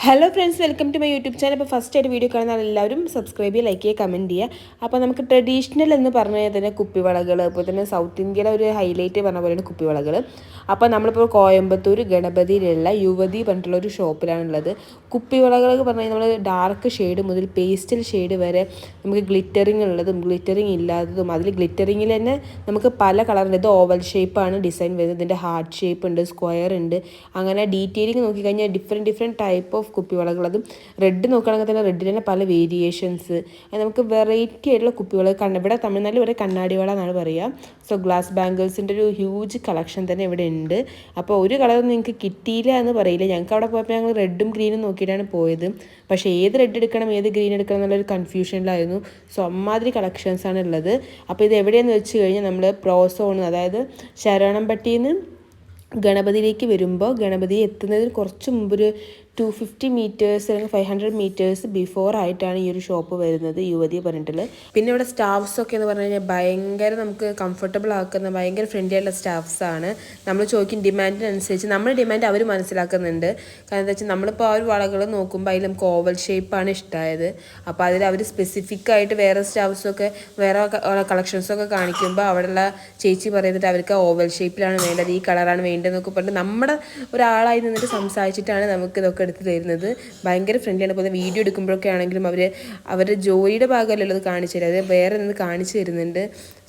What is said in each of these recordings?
Hello friends, welcome to my YouTube channel. അപ്പോൾ first ആയിട്ട് video കാണുന്ന എല്ലാവരും സബ്സ്ക്രൈബ് ചെയ്യുക, ലൈക്ക് ചെയ്യുക, കമൻറ്റ് ചെയ്യുക. അപ്പോൾ നമുക്ക് ട്രഡീഷണൽ എന്ന് പറഞ്ഞാൽ തന്നെ കുപ്പിവളകൾ, അപ്പോൾ തന്നെ സൗത്ത് ഇന്ത്യയിലെ ഒരു ഹൈലൈറ്റ് പറഞ്ഞ പോലെയാണ് കുപ്പിവളകൾ. അപ്പോൾ നമ്മളിപ്പോൾ കോയമ്പത്തൂർ ഗണപതിയിലുള്ള യുവതി പറഞ്ഞിട്ടുള്ള ഒരു ഷോപ്പിലാണുള്ളത്. കുപ്പിവളകൾ പറഞ്ഞാൽ നമ്മൾ ഡാർക്ക് ഷെയ്ഡ് മുതൽ പേസ്റ്റൽ ഷെയ്ഡ് വരെ നമുക്ക് ഗ്ലിറ്ററിങ് ഉള്ളതും ഗ്ലിറ്ററിങ് ഇല്ലാത്തതും, അതിൽ ഗ്ലിറ്ററിങ്ങിൽ തന്നെ നമുക്ക് പല കളറുണ്ട്. ഇത് ഓവൽ ഷേപ്പാണ് ഡിസൈൻ വരുന്നത്, ഇതിൻ്റെ ഹാർട്ട് ഷേപ്പ് ഉണ്ട്, സ്ക്വയർ ഉണ്ട്. അങ്ങനെ ഡീറ്റെയിലിംഗ് നോക്കിക്കഴിഞ്ഞാൽ ഡിഫറെൻറ്റ് ടൈപ്പ് ഓഫ് കുപ്പിവളകൾ. അതും റെഡ് നോക്കുകയാണെങ്കിൽ തന്നെ റെഡിൽ തന്നെ പല വേരിയേഷൻസ്, നമുക്ക് വെറൈറ്റി ആയിട്ടുള്ള കുപ്പിവള. ഇവിടെ തമിഴ്നാട്ടിൽ ഇവിടെ കണ്ണാടി വള എന്നാണ് പറയുക. സോ ഗ്ലാസ് ബാംഗിൾസിൻ്റെ ഒരു ഹ്യൂജ് കളക്ഷൻ തന്നെ ഇവിടെ ഉണ്ട്. അപ്പോൾ ഒരു കളർ നിങ്ങൾക്ക് കിട്ടിയില്ല എന്ന് പറയില്ല. ഞങ്ങൾക്ക് അവിടെ പോയപ്പോൾ ഞങ്ങൾ റെഡും ഗ്രീനും നോക്കിയിട്ടാണ് പോയത്. പക്ഷേ ഏത് റെഡ് എടുക്കണം ഏത് ഗ്രീൻ എടുക്കണം എന്നുള്ളൊരു കൺഫ്യൂഷനിലായിരുന്നു. സോ അമ്മാതിരി കളക്ഷൻസാണ് ഉള്ളത്. അപ്പോൾ ഇത് എവിടെയെന്ന് വെച്ച് കഴിഞ്ഞാൽ നമ്മൾ പ്രോസോൺ, അതായത് ശരവണംപട്ടിയിൽ നിന്ന് ഗണപതിയിലേക്ക് വരുമ്പോൾ ഗണപതി എത്തുന്നതിന് കുറച്ച് മുമ്പൊരു 250 മീറ്റേഴ്സ് അല്ലെങ്കിൽ 500 മീറ്റേഴ്സ് ബിഫോർ ആയിട്ടാണ് ഈ ഒരു ഷോപ്പ് വരുന്നത്, യുവതി പറഞ്ഞിട്ടുള്ളത്. പിന്നെ ഇവിടെ സ്റ്റാഫ്സൊക്കെ എന്ന് പറഞ്ഞു കഴിഞ്ഞാൽ ഭയങ്കര നമുക്ക് കംഫർട്ടബിൾ ആക്കുന്ന ഭയങ്കര ഫ്രണ്ട്ലി ആയിട്ടുള്ള സ്റ്റാഫ്സാണ്. നമ്മൾ ചോദിക്കും ഡിമാൻഡിനനുസരിച്ച് നമ്മുടെ ഡിമാൻഡ് അവർ മനസ്സിലാക്കുന്നുണ്ട്. കാരണം എന്താ വെച്ചാൽ നമ്മളിപ്പോൾ ആ ഒരു വളകൾ നോക്കുമ്പോൾ അതിൽ നമുക്ക് ഓവൽ ഷേപ്പാണ് ഇഷ്ടമായത്. അപ്പോൾ അതിൽ അവർ സ്പെസിഫിക് ആയിട്ട് വേറെ സ്റ്റാഫ്സൊക്കെ വേറെ കളക്ഷൻസൊക്കെ കാണിക്കുമ്പോൾ അവിടെയുള്ള ചേച്ചി പറയുന്നത് അവർക്ക് ഓവൽ ഷേപ്പിലാണ് വേണ്ടത്, ഈ കളറാണ് വേണ്ടതെന്നൊക്കെ പറഞ്ഞിട്ട് നമ്മുടെ ഒരാളായി നിന്നിട്ട് സംസാരിച്ചിട്ടാണ് നമുക്ക് ഇതൊക്കെ എടുത്ത് തരുന്നത്. ഭയങ്കര ഫ്രണ്ട്ലിയാണ്. അപ്പോൾ വീഡിയോ എടുക്കുമ്പോഴൊക്കെ ആണെങ്കിലും അവരുടെ ജോലിയുടെ ഭാഗമല്ലുള്ളത് കാണിച്ചു തരും, അത് വേറെ നിന്ന് കാണിച്ചു തരുന്നുണ്ട്.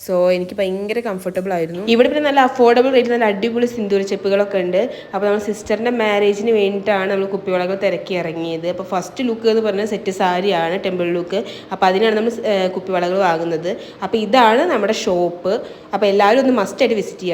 സോ എനിക്ക് ഭയങ്കര കംഫർട്ടബിൾ ആയിരുന്നു. ഇവിടെ പിന്നെ നല്ല അഫോർഡബിൾ റേറ്റ് നല്ല അടിപൊളി സിന്ദൂര ചെപ്പുകളൊക്കെ ഉണ്ട്. അപ്പോൾ നമ്മൾ സിസ്റ്ററിൻ്റെ മാരേജിന് വേണ്ടിയിട്ടാണ് നമ്മൾ കുപ്പിവളകൾ തിരക്കി ഇറങ്ങിയത്. അപ്പോൾ ഫസ്റ്റ് ലുക്ക് എന്ന് പറഞ്ഞാൽ സെറ്റ് സാരിയാണ്, ടെമ്പിൾ ലുക്ക്. അപ്പോൾ അതിനാണ് നമ്മൾ കുപ്പിവളകൾ വാങ്ങുന്നത്. അപ്പോൾ ഇതാണ് നമ്മുടെ ഷോപ്പ്. അപ്പോൾ എല്ലാവരും ഒന്ന് മസ്റ്റായിട്ട് വിസിറ്റ് ചെയ്യുക.